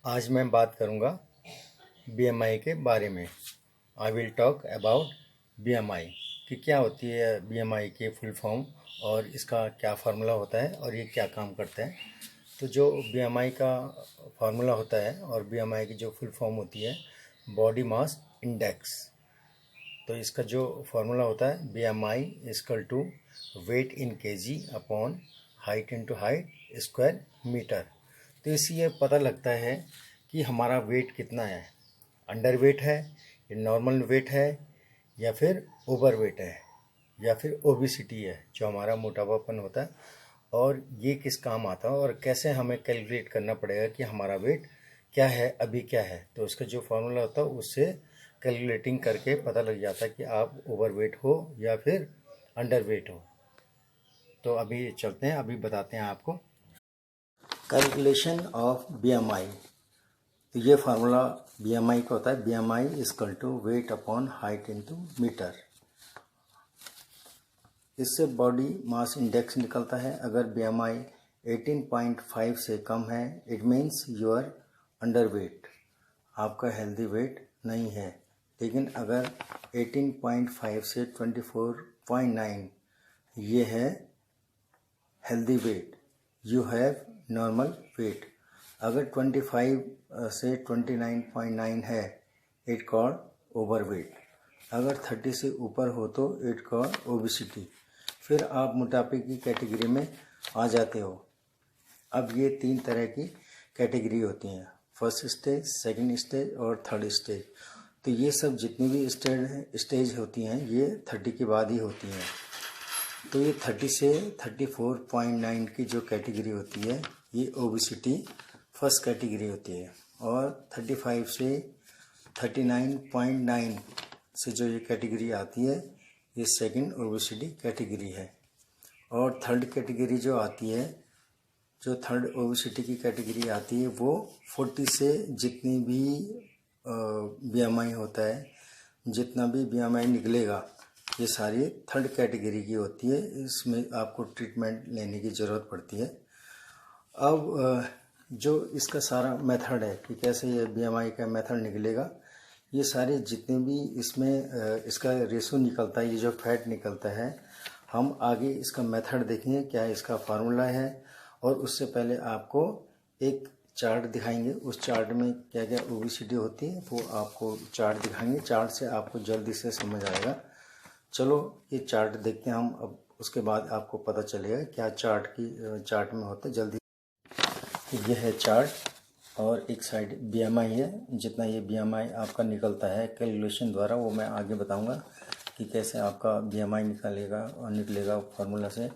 आज मैं बात करूंगा बीएमआई के बारे में। I will talk about BMI कि क्या होती है बीएमआई की फुल फॉर्म और इसका क्या फार्मूला होता है और ये क्या काम करता है। तो जो बीएमआई का फार्मूला होता है और बीएमआई की जो फुल फॉर्म होती है बॉडी मास इंडेक्स। तो इसका जो फार्मूला होता है BMI equal to weight in KG upon height into height square metre. तो इससे ये पता लगता है कि हमारा वेट कितना है, अंडर वेट है या नॉर्मल वेट है या फिर ओवर वेट है या फिर ओबिसिटी है, जो हमारा मोटापापन होता है। और ये किस काम आता है और कैसे हमें कैलकुलेट करना पड़ेगा कि हमारा वेट क्या है, अभी क्या है। तो उसका जो फार्मूला होता है उससे कैलकुलेटिंग करके पता लग जाता है कि आप ओवर वेट हो या फिर अंडर वेट हो। तो अभी चलते हैं, अभी बताते हैं आपको कैलकुलेशन ऑफ BMI। तो ये फार्मूला BMI का होता है BMI equal to weight upon height into metre. इससे बॉडी मास इंडेक्स निकलता है। अगर BMI 18.5 से कम है it means you are underweight, आपका हेल्दी वेट नहीं है। लेकिन अगर 18.5 से 24.9 ये है healthy weight, you have normal weight. अगर 25 से 29.9 है इट कॉल्ड ओवर वेट। अगर 30 से ऊपर हो तो इट कॉल्ड ओबिसिटी। फिर आप मोटापे की कैटेगरी में आ जाते हो। अब ये 3 तरह की कैटेगरी होती हैं, फर्स्ट स्टेज, सेकंड स्टेज और थर्ड स्टेज। तो ये सब जितनी भी स्टेज होती हैं ये 30 के बाद ही होती हैं। तो ये 30 से 34.9 की जो कैटेगरी होती है ये ओबिसिटी फर्स्ट कैटेगरी होती है। और 35 से 39.9 से जो ये कैटेगरी आती है ये सेकंड ओबिसिटी कैटेगरी है। और थर्ड कैटेगरी जो आती है, जो थर्ड ओबिसिटी की कैटेगरी आती है वो 40 से जितनी भी BMI होता है, जितना भी BMI निकलेगा ये सारी थर्ड कैटेगरी की होती है। इसमें आपको ट्रीटमेंट लेने की ज़रूरत पड़ती है। अब जो इसका सारा मेथड है कि कैसे ये BMI का मेथड निकलेगा, ये सारे जितने भी इसमें इसका रेशो निकलता है, ये जो फैट निकलता है, हम आगे इसका मेथड देखेंगे क्या इसका फार्मूला है। और उससे पहले आपको एक चार्ट दिखाएंगे, उस चार्ट में क्या क्या ओबिसिटी होती है वो आपको चार्ट दिखाएंगे। चार्ट से आपको जल्दी से समझ आएगा। चलो ये चार्ट देखते हैं हम, अब उसके बाद आपको पता चलेगा क्या चार्ट में होता है। जल्दी ये है चार्ट और एक साइड BMI है। जितना ये BMI आपका निकलता है कैलकुलेशन द्वारा वो मैं आगे बताऊंगा कि कैसे आपका BMI निकलेगा फार्मूला से।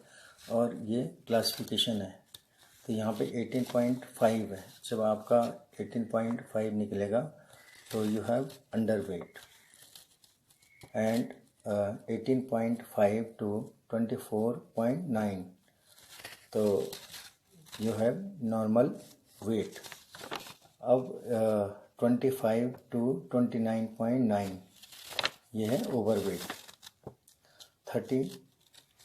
और ये क्लासिफिकेशन है। तो यहाँ पे 18.5 है। जब आपका 18.5 निकलेगा तो you have underweight. And 18.5 to 24.9 तो यू हैव नॉर्मल वेट। अब 25 टू 29.9 ये है overweight. 30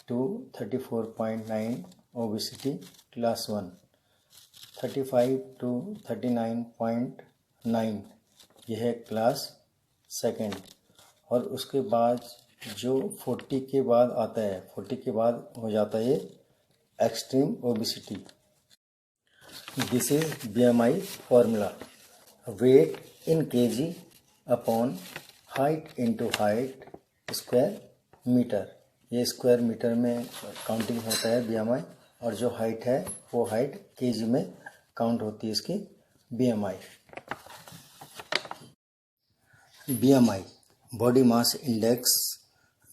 to 34.9 obesity class 1। 35 to 39.9 ये है क्लास 2। और उसके बाद जो 40 के बाद आता है, 40 के बाद हो जाता है ये extreme obesity. This is BMI formula, weight in KG upon height into height square metre. ये स्क्वायर मीटर में काउंटिंग होता है BMI, और जो हाइट है वो हाइट केजी में काउंट होती है इसकी BMI। BMI body mass index.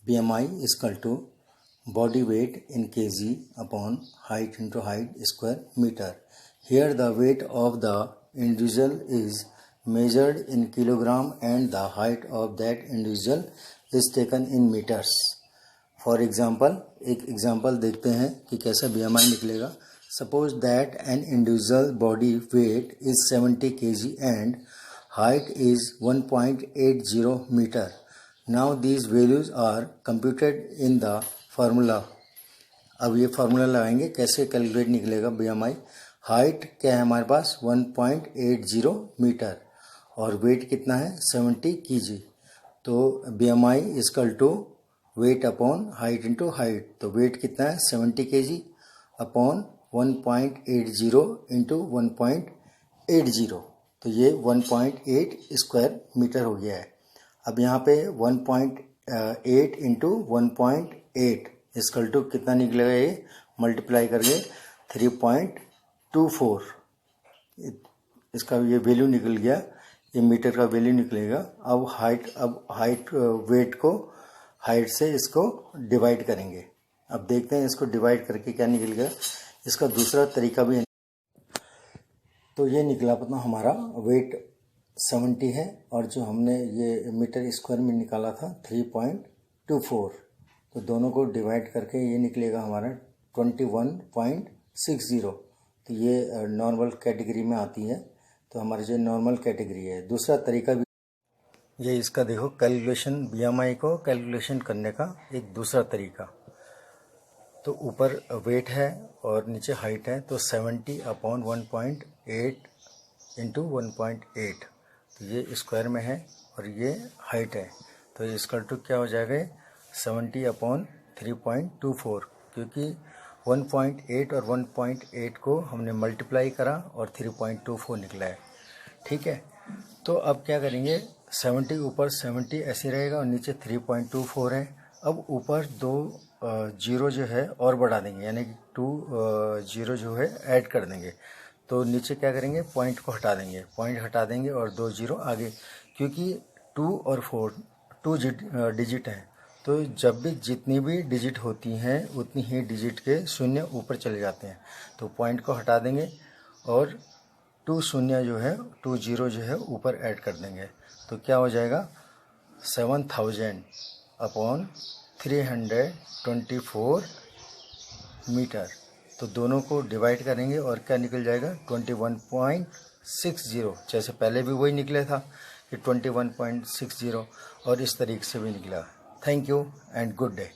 BMI equal to body weight in KG upon height into height square metre. Here the weight of the individual is measured in kilogram and the height of that individual is taken in meters. For example, एक example देखते हैं कि कैसा BMI निकलेगा। Suppose that an individual body weight is 70 kg and height is 1.80 meter. Now these values are computed in the formula. अब ये formula लगाएंगे कैसे कैलकुलेट निकलेगा BMI। हाइट क्या है हमारे पास 1.80 मीटर और वेट कितना है 70 kg। तो BMI equal to weight upon height into height. तो वेट कितना है 70 kg अपॉन 1.80 इंटू 1.80। तो ये 1.8 स्क्वायर मीटर हो गया है। अब यहाँ पे 1.8 इंटू 1.8 इक्वल टू कितना निकलेगा, ये मल्टीप्लाई करके 3.24 इसका ये वैल्यू निकल गया, ये मीटर का वैल्यू निकलेगा। अब हाइट वेट को हाइट से इसको डिवाइड करेंगे। अब देखते हैं इसको डिवाइड करके क्या निकलेगा। इसका दूसरा तरीका भी है। तो ये निकला अपना हमारा वेट 70 है और जो हमने ये मीटर स्क्वायर में निकाला था 3.24। तो दोनों को डिवाइड करके ये निकलेगा हमारा 21.60। तो ये नॉर्मल कैटेगरी में आती है। तो हमारी जो नॉर्मल कैटेगरी है। दूसरा तरीका भी ये इसका देखो कैलकुलेशन, BMI को कैलकुलेशन करने का एक दूसरा तरीका। तो ऊपर वेट है और नीचे हाइट है। तो 70 अपॉन 1.8 इंटू 1.8। तो ये स्क्वायर में है और ये हाइट है। तो इसका टू क्या हो जाएगा 70 अपॉन 3.24, क्योंकि 1.8 और 1.8 को हमने मल्टीप्लाई करा और 3.24 निकला है। ठीक है। तो अब क्या करेंगे 70 ऊपर 70 ऐसे रहेगा और नीचे 3.24 है। अब ऊपर 2 जीरो जो है और बढ़ा देंगे, यानी कि 2 जीरो जो है ऐड कर देंगे। तो नीचे क्या करेंगे पॉइंट को हटा देंगे, पॉइंट हटा देंगे और 2 जीरो आगे, क्योंकि 2 और 4 2 डिजिट हैं। तो जब भी जितनी भी डिजिट होती हैं उतनी ही डिजिट के शून्य ऊपर चले जाते हैं। तो पॉइंट को हटा देंगे और 2 शून्य जो है 2 जीरो जो है ऊपर ऐड कर देंगे। तो क्या हो जाएगा 7000 अपॉन 324 मीटर। तो दोनों को डिवाइड करेंगे और क्या निकल जाएगा 21.60। जैसे पहले भी वही निकला था कि 21.60 और इस तरीके से भी निकला। Thank you and good day.